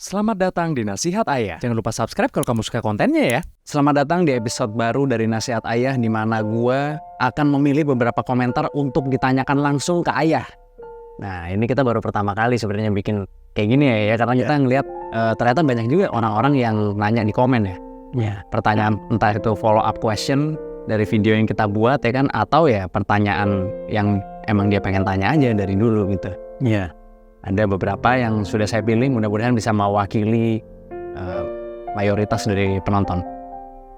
Selamat datang di Nasihat Ayah. Jangan lupa subscribe kalau kamu suka kontennya ya. Selamat datang di episode baru dari Nasihat Ayah, di mana gue akan memilih beberapa komentar untuk ditanyakan langsung ke ayah. Nah, ini kita baru pertama kali sebenarnya bikin kayak gini ya, karena kita ngeliat ternyata banyak juga orang-orang yang nanya di komen ya. Pertanyaan entah itu follow up question dari video yang kita buat ya kan, atau ya pertanyaan yang emang dia pengen tanya aja dari dulu gitu. Iya. Ada beberapa yang sudah saya pilih, mudah-mudahan bisa mewakili mayoritas dari penonton.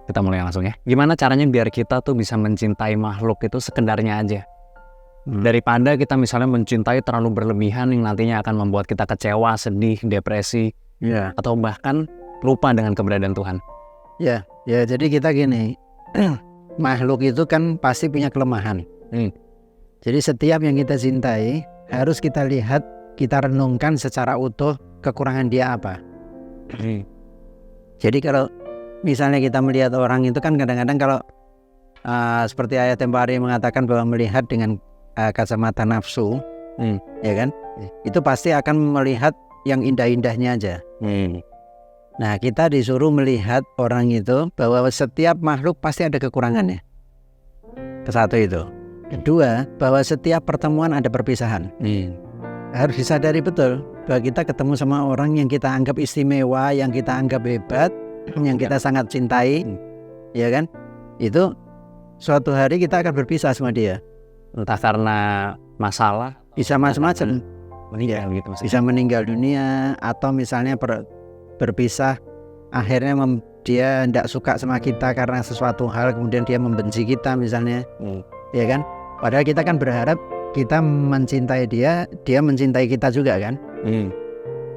Kita mulai langsung ya. Gimana caranya biar kita tuh bisa mencintai makhluk itu sekedarnya aja? Daripada kita misalnya mencintai terlalu berlebihan yang nantinya akan membuat kita kecewa, sedih, depresi, atau bahkan lupa dengan keberadaan Tuhan. Ya, jadi kita gini, makhluk itu kan pasti punya kelemahan. Jadi setiap yang kita cintai harus kita lihat, kita renungkan secara utuh kekurangan dia apa. Jadi kalau misalnya kita melihat orang itu kan kadang-kadang kalau seperti ayat tempo hari mengatakan bahwa melihat dengan kacamata nafsu, ya kan, itu pasti akan melihat yang indah-indahnya aja. Nah, kita disuruh melihat orang itu bahwa setiap makhluk pasti ada kekurangannya. Kesatu itu. Kedua, bahwa setiap pertemuan ada perpisahan. Harus disadari betul bahwa kita ketemu sama orang yang kita anggap istimewa, yang kita anggap hebat, yang kita sangat cintai, ya kan? Itu suatu hari kita akan berpisah sama dia. Entah karena masalah, bisa macam-macam. Meninggal gitu maksudnya. Bisa meninggal dunia, atau misalnya berpisah, akhirnya dia tidak suka sama kita karena sesuatu hal, kemudian dia membenci kita misalnya, ya kan? Padahal kita kan berharap kita mencintai dia, dia mencintai kita juga kan.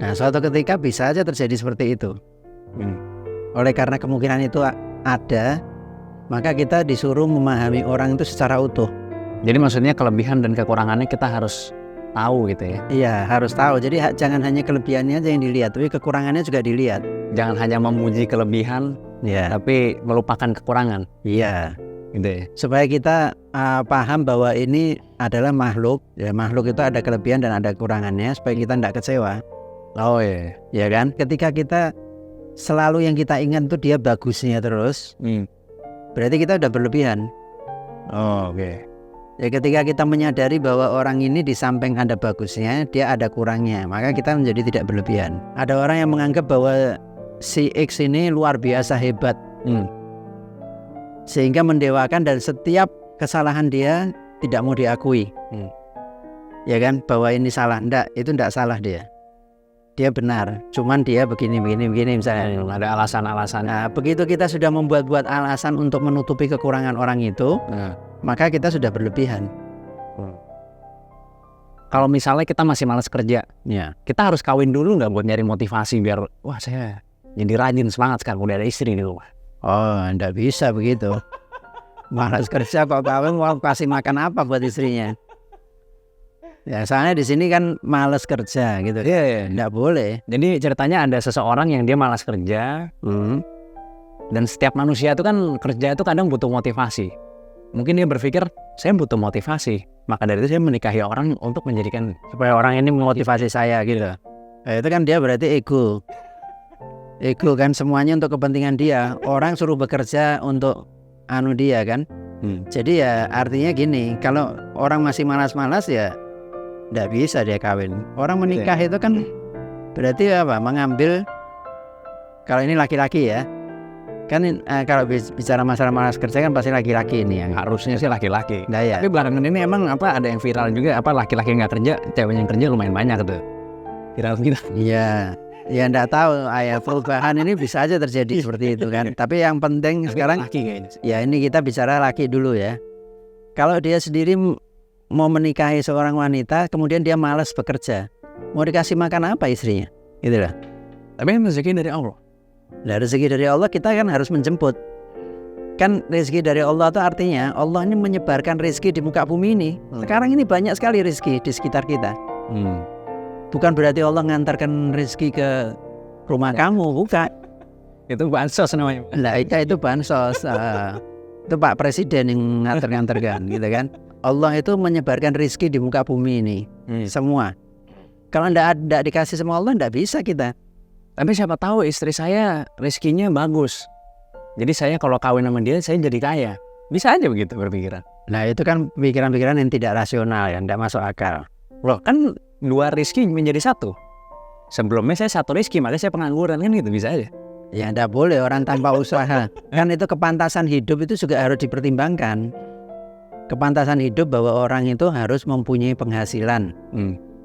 Nah, suatu ketika bisa aja terjadi seperti itu. Oleh karena kemungkinan itu ada, maka kita disuruh memahami orang itu secara utuh. Jadi maksudnya kelebihan dan kekurangannya kita harus tahu gitu ya. Iya, harus tahu. Jadi jangan hanya kelebihannya aja yang dilihat, tapi kekurangannya juga dilihat. Jangan hanya memuji kelebihan, tapi melupakan kekurangan. Iya, gitu ya. Supaya kita paham bahwa ini adalah makhluk. Ya, makhluk itu ada kelebihan dan ada kekurangannya, supaya kita tidak kecewa. Oh iya, ya kan? Ketika kita selalu yang kita ingat itu dia bagusnya terus, berarti kita udah berlebihan. Oh, oke. Ya, ketika kita menyadari bahwa orang ini di samping ada bagusnya, dia ada kurangnya, maka kita menjadi tidak berlebihan. Ada orang yang menganggap bahwa si X ini luar biasa hebat, sehingga mendewakan, dan setiap kesalahan dia tidak mau diakui. Ya kan, bahwa ini salah. Itu enggak salah dia. Dia benar, cuman dia begini misalnya. Ada alasan-alasan. Nah, begitu kita sudah membuat-buat alasan untuk menutupi kekurangan orang itu, maka kita sudah berlebihan. Kalau misalnya kita masih malas kerja, kita harus kawin dulu nggak buat nyari motivasi biar wah saya jadi rajin semangat sekarang udah ada istri di rumah. Oh, enggak bisa begitu. Malas kerja kok kawin, mau kasih makan apa buat istrinya? Ya, soalnya di sini kan malas kerja gitu. Iya. Enggak boleh. Jadi ceritanya ada seseorang yang dia malas kerja, dan setiap manusia itu kan kerja itu kadang butuh motivasi. Mungkin dia berpikir saya butuh motivasi, maka dari itu saya menikahi orang untuk menjadikan supaya orang ini memotivasi saya gitu. Nah, itu kan dia berarti ego kan, semuanya untuk kepentingan dia. Orang suruh bekerja untuk dia kan. Jadi ya artinya gini, kalau orang masih malas-malas ya nggak bisa dia kawin. Orang menikah itu kan berarti apa? Mengambil, kalau ini laki-laki ya kan, kalau bicara masalah malas kerja kan pasti laki-laki ini yang harusnya sih laki-laki. Nah, ya. Tapi belakangan ini emang ada yang viral juga, laki-laki nggak kerja, cewek yang kerja lumayan banyak tuh viral gitu. Iya. Ya enggak tahu, perubahan ini bisa aja terjadi seperti itu kan. Tapi yang penting sekarang laki kayaknya. Ya, ini kita bicara laki dulu ya. Kalau dia sendiri mau menikahi seorang wanita, kemudian dia malas bekerja, mau dikasih makan apa istrinya? Gitu lah. Tapi kan rezeki dari Allah. Nah, rezeki dari Allah kita kan harus menjemput. Kan rezeki dari Allah itu artinya Allah ini menyebarkan rezeki di muka bumi ini. Sekarang ini banyak sekali rezeki di sekitar kita. Bukan berarti Allah ngantarkan rezeki ke rumah kamu, bukan. Itu bansos namanya. Nah, itu bansos. Itu Pak Presiden yang ngantar-ngantarkan gitu kan. Allah itu menyebarkan rezeki di muka bumi ini, semua. Kalau enggak dikasih sama Allah, enggak bisa kita. Tapi siapa tahu istri saya rezekinya bagus. Jadi saya kalau kawin sama dia saya jadi kaya. Bisa aja begitu berpikiran. Nah itu kan pikiran-pikiran yang tidak rasional ya, tidak masuk akal. Loh kan 2 rezeki menjadi 1. Sebelumnya saya 1 rezeki, makanya saya pengangguran kan gitu, bisa aja. Ya tidak boleh orang tanpa usaha. Kan itu kepantasan hidup itu juga harus dipertimbangkan. Kepantasan hidup bahwa orang itu harus mempunyai penghasilan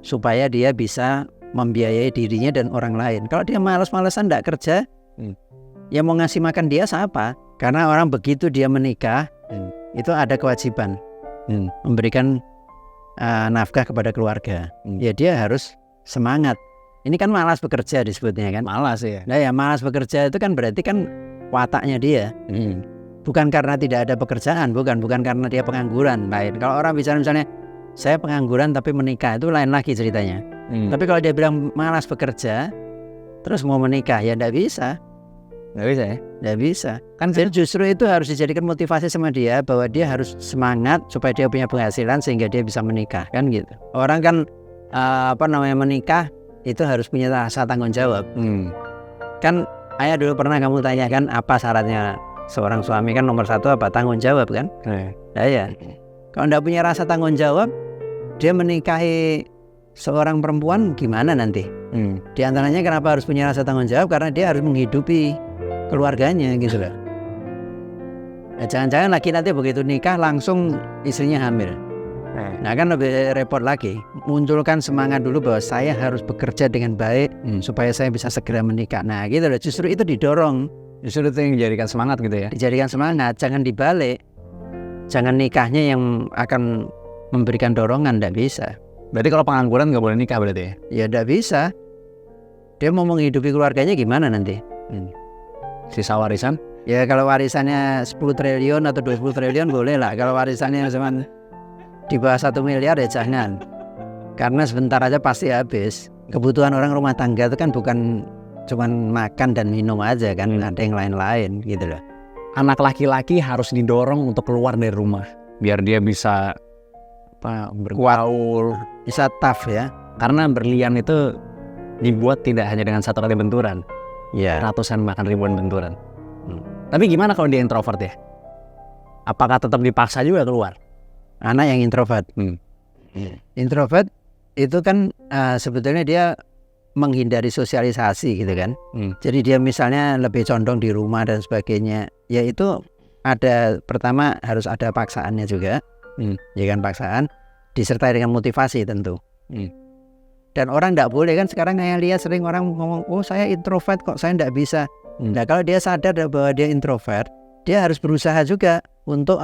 supaya dia bisa membiayai dirinya dan orang lain. Kalau dia malas-malasan tidak kerja, ya mau ngasih makan dia siapa? Karena orang begitu dia menikah, itu ada kewajiban memberikan nafkah kepada keluarga. Ya dia harus semangat. Ini kan malas bekerja disebutnya kan? Malas ya. Nah ya malas bekerja itu kan berarti kan wataknya dia. Bukan karena tidak ada pekerjaan, bukan karena dia pengangguran. Lain. Kalau orang bicara misalnya saya pengangguran tapi menikah, itu lain lagi ceritanya. Tapi kalau dia bilang malas bekerja terus mau menikah, ya tidak bisa. Nggak bisa ya? Nggak bisa. Kan justru itu harus dijadikan motivasi sama dia bahwa dia harus semangat supaya dia punya penghasilan sehingga dia bisa menikah kan gitu. Orang kan menikah itu harus punya rasa tanggung jawab. Kan ayah dulu pernah kamu tanyakan apa syaratnya seorang suami, kan nomor 1 apa? Tanggung jawab kan? Nah ya. Kalau tidak punya rasa tanggung jawab, dia menikahi seorang perempuan gimana nanti? Di antaranya kenapa harus punya rasa tanggung jawab? Karena dia harus menghidupi keluarganya gitu loh. Jangan-jangan lagi nanti begitu nikah langsung istrinya hamil. Nah kan lebih repot lagi. Munculkan semangat dulu bahwa saya harus bekerja dengan baik supaya saya bisa segera menikah. Nah gitu loh. Justru itu didorong. Justru itu yang dijadikan semangat gitu ya. Dijadikan semangat, jangan dibalik. Jangan nikahnya yang akan memberikan dorongan, tidak bisa. Berarti kalau pengangguran nggak boleh nikah berarti ya? Ya tidak bisa. Dia mau menghidupi keluarganya gimana nanti? Sisa warisan? Ya kalau warisannya 10 triliun atau 20 triliun boleh lah. Kalau warisannya cuma di bawah 1 miliar ya jangan. Karena sebentar aja pasti habis. Kebutuhan orang rumah tangga itu kan bukan cuman makan dan minum aja kan, ada yang lain-lain gitu loh. Anak laki-laki harus didorong untuk keluar dari rumah biar dia bisa bergaul, bisa tough ya. Karena berlian itu dibuat tidak hanya dengan 1 kali benturan, ratusan bahkan ribuan benturan. Tapi gimana kalau dia introvert ya? Apakah tetap dipaksa juga keluar? Anak yang introvert. Introvert itu kan sebetulnya dia menghindari sosialisasi gitu kan. Jadi dia misalnya lebih condong di rumah dan sebagainya. Ya itu ada, pertama harus ada paksaannya juga. Ya kan, paksaan disertai dengan motivasi tentu. Dan orang tidak boleh kan, sekarang saya lihat sering orang ngomong, oh saya introvert kok saya tidak bisa. Nah kalau dia sadar bahwa dia introvert, dia harus berusaha juga untuk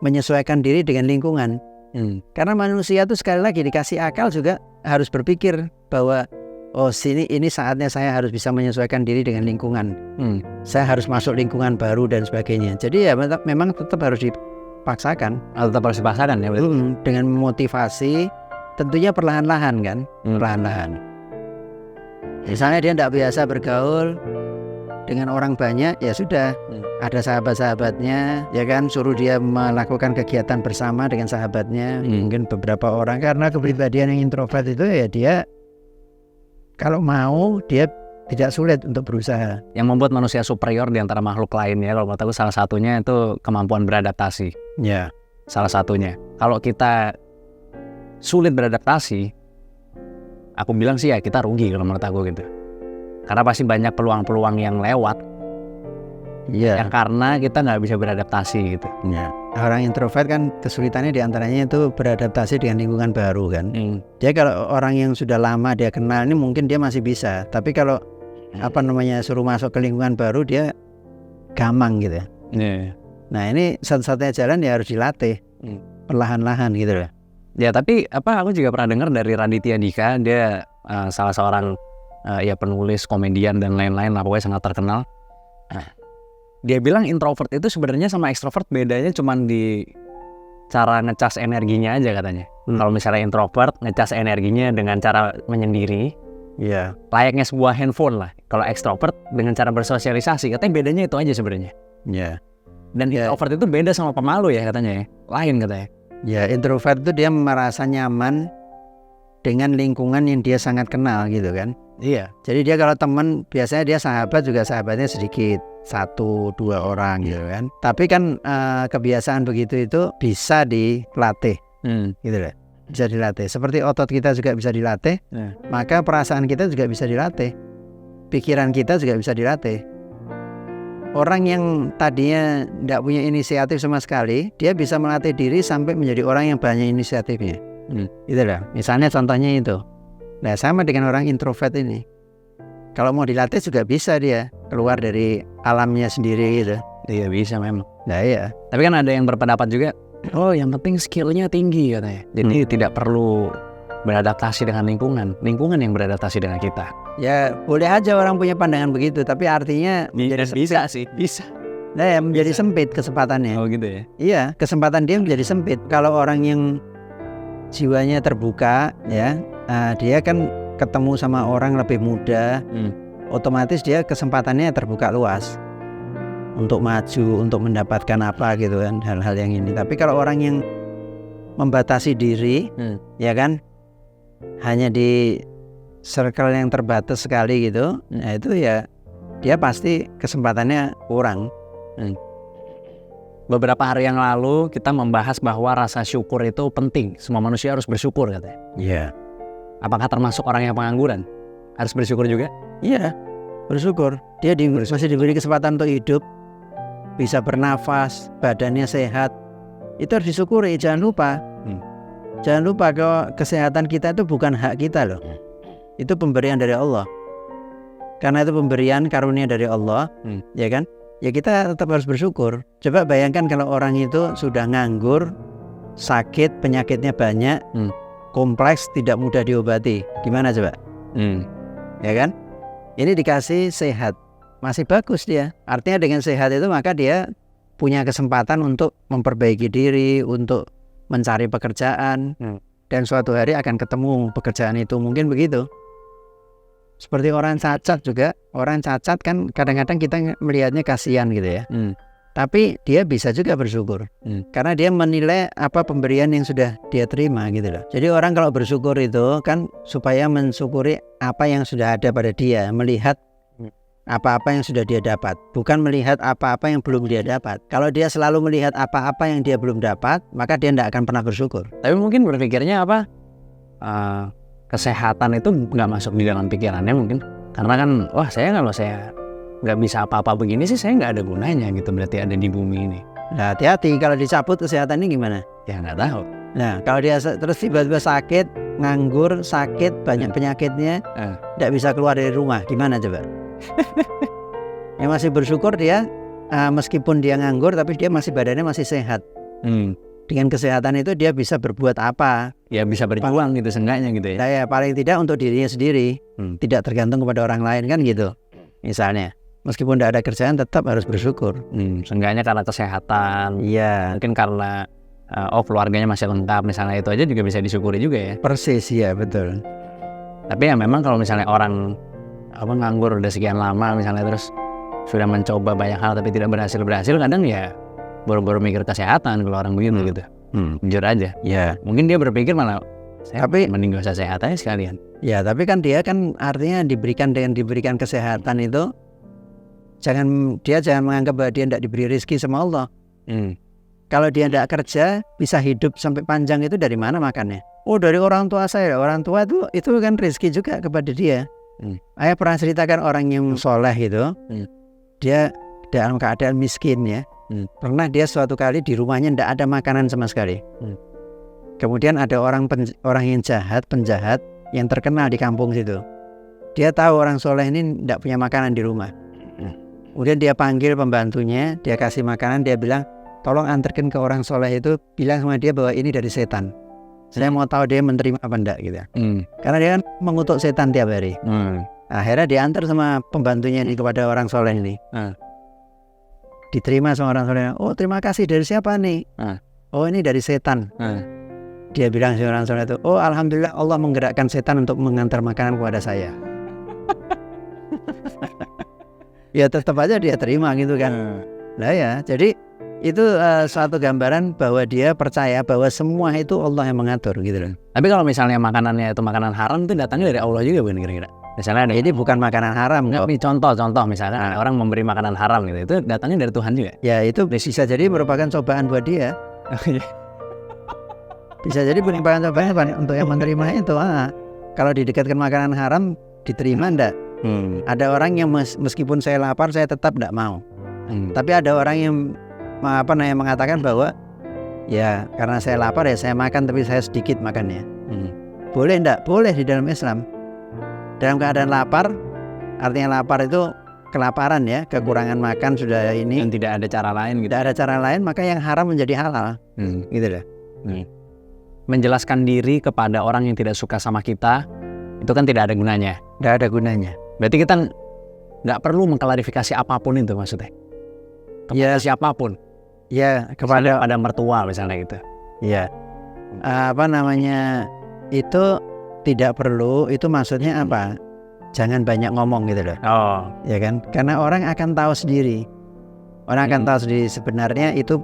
menyesuaikan diri dengan lingkungan. Karena manusia itu sekali lagi dikasih akal juga harus berpikir bahwa ini saatnya saya harus bisa menyesuaikan diri dengan lingkungan. Saya harus masuk lingkungan baru dan sebagainya. Jadi ya memang tetap harus dipaksakan. Tetap harus dipaksakan ya. Dengan motivasi, tentunya perlahan-lahan kan, perlahan-lahan. Misalnya dia tidak biasa bergaul dengan orang banyak, ya sudah, ada sahabat-sahabatnya, ya kan, suruh dia melakukan kegiatan bersama dengan sahabatnya, mungkin beberapa orang. Karena kepribadian yang introvert itu ya dia kalau mau dia tidak sulit untuk berusaha. Yang membuat manusia superior di antara makhluk lainnya, kalau menurut aku salah satunya itu kemampuan beradaptasi. Ya, salah satunya. Kalau kita sulit beradaptasi, aku bilang sih ya kita rugi kalau menurut aku gitu. Karena pasti banyak peluang-peluang yang lewat, yang karena kita nggak bisa beradaptasi gitu. Orang introvert kan kesulitannya diantaranya itu beradaptasi dengan lingkungan baru kan. Dia kalau orang yang sudah lama dia kenal ini mungkin dia masih bisa, tapi kalau suruh masuk ke lingkungan baru dia gamang gitu. Nah ini satu-satunya jalan ya harus dilatih perlahan-lahan gitu loh. Ya tapi aku juga pernah dengar dari Raditya Dika, dia salah seorang penulis, komedian dan lain-lain lah, pokoknya sangat terkenal. Dia bilang introvert itu sebenarnya sama ekstrovert bedanya cuma di cara ngecas energinya aja katanya. Kalau misalnya introvert ngecas energinya dengan cara menyendiri, layaknya sebuah handphone lah. Kalau ekstrovert dengan cara bersosialisasi, katanya bedanya itu aja sebenarnya. Dan introvert itu beda sama pemalu ya katanya ya, lain katanya. Ya introvert itu dia merasa nyaman dengan lingkungan yang dia sangat kenal gitu kan. Iya. Jadi dia kalau teman biasanya dia sahabat juga sahabatnya sedikit, 1-2 orang gitu kan. Tapi kan kebiasaan begitu itu bisa dilatih gitu loh. Bisa dilatih. Seperti otot kita juga bisa dilatih, maka perasaan kita juga bisa dilatih. Pikiran kita juga bisa dilatih. Orang yang tadinya tidak punya inisiatif sama sekali, dia bisa melatih diri sampai menjadi orang yang banyak inisiatifnya. Gitu loh. Misalnya contohnya itu. Nah sama dengan orang introvert ini. Kalau mau dilatih juga bisa dia keluar dari alamnya sendiri gitu. Iya bisa memang. Nah iya. Tapi kan ada yang berpendapat juga, oh yang penting skillnya tinggi katanya. Jadi tidak perlu beradaptasi dengan lingkungan, lingkungan yang beradaptasi dengan kita. Ya boleh aja orang punya pandangan begitu, tapi artinya menjadi Bisa sih, bisa. Nah ya menjadi sempit kesempatannya. Oh gitu ya. Iya, kesempatan dia menjadi sempit. Kalau orang yang jiwanya terbuka ya, dia kan ketemu sama orang lebih muda, otomatis dia kesempatannya terbuka luas untuk maju, untuk mendapatkan apa gitu kan, hal-hal yang ini. Tapi kalau orang yang membatasi diri, ya kan, hanya di circle yang terbatas sekali gitu, nah itu ya dia pasti kesempatannya kurang. Beberapa hari yang lalu kita membahas bahwa rasa syukur itu penting. Semua manusia harus bersyukur katanya. Iya. Apakah termasuk orang yang pengangguran? Harus bersyukur juga? Iya, bersyukur. Dia masih diberi kesempatan untuk hidup, bisa bernafas, badannya sehat. Itu harus disyukuri, jangan lupa. Jangan lupa kalau kesehatan kita itu bukan hak kita loh. Itu pemberian dari Allah. Karena itu pemberian karunia dari Allah, ya kan? Ya kita tetap harus bersyukur. Coba bayangkan kalau orang itu sudah nganggur, sakit, penyakitnya banyak, kompleks, tidak mudah diobati. Gimana coba? Ya kan? Ini dikasih sehat, masih bagus dia. Artinya dengan sehat itu maka dia punya kesempatan untuk memperbaiki diri, untuk mencari pekerjaan, dan suatu hari akan ketemu pekerjaan itu. Mungkin begitu. Seperti orang cacat juga, orang cacat kan kadang-kadang kita melihatnya kasihan gitu ya. Tapi dia bisa juga bersyukur, karena dia menilai apa pemberian yang sudah dia terima gitu loh. Jadi orang kalau bersyukur itu kan supaya mensyukuri apa yang sudah ada pada dia, melihat apa-apa yang sudah dia dapat, bukan melihat apa-apa yang belum dia dapat. Kalau dia selalu melihat apa-apa yang dia belum dapat, maka dia tidak akan pernah bersyukur. Tapi mungkin berpikirnya apa? Kesehatan itu nggak masuk di dalam pikirannya mungkin. Karena kan, wah kalau saya nggak bisa apa-apa begini sih, saya nggak ada gunanya gitu. Berarti ada di bumi ini. Nah hati-hati kalau dicabut kesehatan ini gimana? Ya nggak tahu. Nah kalau dia terus tiba-tiba sakit, nganggur, sakit, banyak penyakitnya, tidak bisa keluar dari rumah, gimana coba? Yang masih bersyukur dia, meskipun dia nganggur, tapi dia masih badannya masih sehat. Dengan kesehatan itu dia bisa berbuat apa? Ya bisa berjuang gitu seenggaknya gitu ya. Nah, ya paling tidak untuk dirinya sendiri, tidak tergantung kepada orang lain kan gitu. Misalnya, meskipun tidak ada kerjaan tetap harus bersyukur. Seenggaknya karena kesehatan. Iya. Mungkin karena keluarganya masih lengkap, misalnya itu aja juga bisa disyukuri juga ya. Persis ya betul. Tapi ya memang kalau misalnya orang nganggur udah sekian lama misalnya, terus sudah mencoba banyak hal tapi tidak berhasil, kadang ya baru-baru mikir kesehatan kalau orang begitu gitu. Jujur aja. Ya, mungkin dia berpikir malah tapi mending gak usah sehat aja sekalian. Ya, tapi kan dia kan artinya diberikan kesehatan itu jangan menganggap bahwa dia tidak diberi rezeki sama Allah. Kalau dia tidak kerja bisa hidup sampai panjang itu dari mana makannya? Oh, dari orang tua saya. Orang tua itu kan rezeki juga kepada dia. Saya pernah ceritakan orang yang soleh itu, dia dalam keadaan miskin ya. Pernah dia suatu kali di rumahnya tidak ada makanan sama sekali. Kemudian ada orang yang penjahat yang terkenal di kampung situ. Dia tahu orang soleh ini tidak punya makanan di rumah. Kemudian dia panggil pembantunya, dia kasih makanan, dia bilang, tolong antarkan ke orang soleh itu, bilang sama dia bahwa ini dari setan. Saya mau tahu dia menerima apa enggak gitu. Karena dia kan mengutuk setan tiap hari. Akhirnya diantar sama pembantunya ini kepada orang soleh ini. Diterima sama orang soleh. Oh, terima kasih, dari siapa nih? Oh, ini dari setan. Dia bilang sama orang soleh itu, oh alhamdulillah Allah menggerakkan setan untuk mengantar makanan kepada saya. Ya tetap aja dia terima gitu kan. Nah ya, jadi itu suatu gambaran bahwa dia percaya bahwa semua itu Allah yang mengatur gitu loh. Tapi kalau misalnya makanannya itu makanan haram itu datangnya dari Allah juga bukan kira-kira? Misalnya ada Ini bukan makanan haram kok. Nih, contoh misalnya ada orang memberi makanan haram gitu, itu datangnya dari Tuhan juga. Ya itu bisa jadi merupakan cobaan buat dia. Bisa jadi merupakan cobaan untuk yang menerima itu. Kalau didekatkan makanan haram diterima enggak? Ada orang yang meskipun saya lapar saya tetap enggak mau. Tapi ada orang yang mengatakan bahwa ya karena saya lapar ya saya makan tapi saya sedikit makannya. Boleh enggak? Boleh di dalam Islam. Dalam keadaan lapar, artinya lapar itu kelaparan ya, kekurangan makan sudah ini. Dan tidak ada cara lain gitu. Tidak ada cara lain, maka yang haram menjadi halal. Gitu loh. Menjelaskan diri kepada orang yang tidak suka sama kita, itu kan tidak ada gunanya. Tidak ada gunanya. Berarti kita nggak perlu mengklarifikasi apapun itu maksudnya. Kepada siapapun. Ya, kepada mertua misalnya gitu. Ya. Itu tidak perlu, itu maksudnya apa? Jangan banyak ngomong gitu loh. Ya kan? Karena orang akan tahu sendiri. Orang akan tahu sendiri sebenarnya itu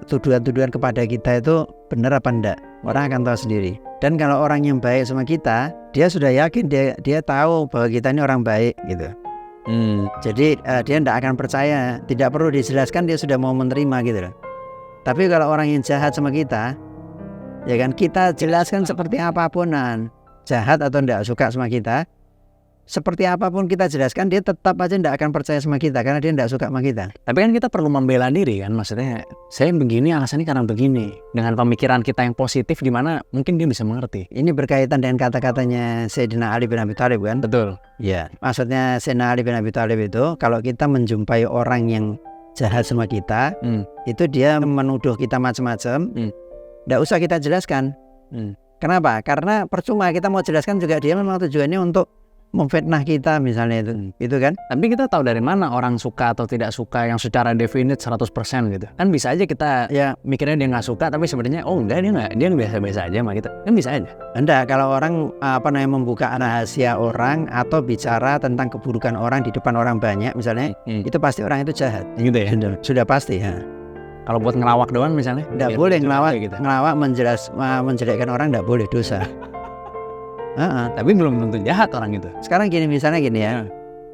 tuduhan-tuduhan kepada kita itu benar apa enggak. Orang akan tahu sendiri. Dan kalau orang yang baik sama kita, dia sudah yakin, dia tahu bahwa kita ini orang baik gitu. Jadi dia tidak akan percaya. Tidak perlu dijelaskan, dia sudah mau menerima gitu loh. Tapi kalau orang yang jahat sama kita, ya kan, kita jelaskan seperti apapun, jahat atau tidak suka sama kita, seperti apapun kita jelaskan, dia tetap aja tidak akan percaya sama kita karena dia tidak suka sama kita. Tapi kan kita perlu membela diri kan, maksudnya saya begini alasannya karena begini, dengan pemikiran kita yang positif di mana mungkin dia bisa mengerti. Ini berkaitan dengan kata-katanya Sayyidina Ali bin Abi Thalib kan? Betul. Ya, maksudnya Sayyidina Ali bin Abi Thalib itu kalau kita menjumpai orang yang jahat sama kita, itu dia menuduh kita macam-macam. Tidak usah kita jelaskan. Kenapa? Karena percuma kita mau jelaskan juga, dia memang tujuannya untuk memfitnah kita misalnya itu kan. Tapi kita tahu dari mana orang suka atau tidak suka yang secara definite 100% gitu. Kan bisa aja kita mikirnya dia nggak suka, tapi sebenarnya enggak, dia biasa-biasa aja sama kita. Kan bisa aja. Enggak, kalau orang membuka rahasia orang atau bicara tentang keburukan orang di depan orang banyak misalnya, itu pasti orang itu jahat. Gitu ya. Sudah pasti ya. Kalau buat ngelawak doang misalnya, tidak boleh ngelawak gitu. Ngelawak menjelekkan orang tidak boleh, dosa. Tapi belum tentu jahat orang itu. Sekarang misalnya gini ya,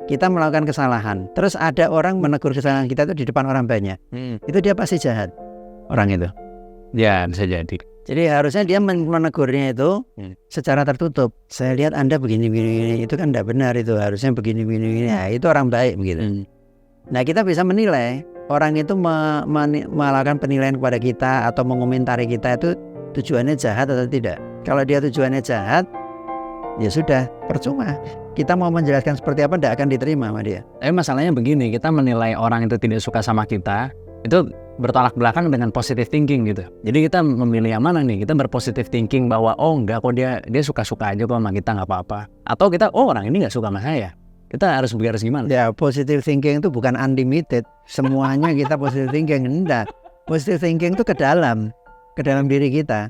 kita melakukan kesalahan, terus ada orang menegur kesalahan kita itu di depan orang banyak, itu dia pasti jahat orang itu. Ya bisa jadi. Jadi harusnya dia menegurnya itu secara tertutup. Saya lihat Anda begini-begini, itu kan tidak benar, itu harusnya begini-begini. Nah, itu orang baik begitu. Nah, kita bisa menilai orang itu melakukan penilaian kepada kita atau mengomentari kita itu tujuannya jahat atau tidak. Kalau dia tujuannya jahat, ya sudah, percuma. Kita mau menjelaskan seperti apa tidak akan diterima sama dia. Tapi masalahnya begini, kita menilai orang itu tidak suka sama kita, itu bertolak belakang dengan positive thinking gitu. Jadi kita memilih yang mana nih? Kita berpositive thinking bahwa enggak kok, dia suka-suka aja kok sama kita, nggak apa-apa. Atau kita orang ini nggak suka sama saya. Kita harus gimana? Ya, positive thinking itu bukan unlimited. Semuanya kita positive thinking, enggak. Positive thinking itu ke dalam diri kita.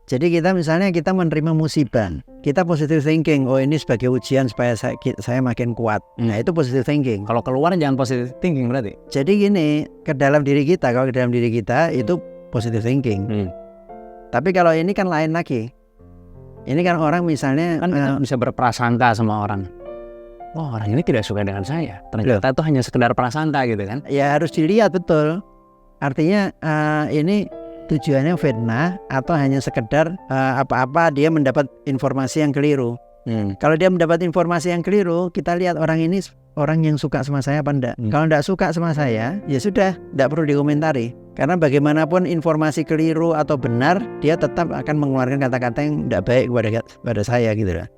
Jadi kita misalnya kita menerima musibah, kita positive thinking, oh ini sebagai ujian supaya saya makin kuat. Nah, itu positive thinking. Kalau keluar jangan positive thinking berarti. Jadi gini, ke dalam diri kita, kalau ke dalam diri kita itu positive thinking. Tapi kalau ini kan lain lagi. Ini kan orang misalnya kan bisa berprasangka sama orang. Oh, orang ini tidak suka dengan saya. Ternyata itu hanya sekedar prasangka gitu kan. Ya harus dilihat betul. Artinya ini tujuannya fitnah atau hanya sekedar apa-apa dia mendapat informasi yang keliru. Kalau dia mendapat informasi yang keliru, kita lihat orang ini orang yang suka sama saya apa enggak. Kalau enggak suka sama saya, ya sudah, enggak perlu dikomentari. Karena bagaimanapun informasi keliru atau benar, dia tetap akan mengeluarkan kata-kata yang enggak baik kepada saya gitu lah.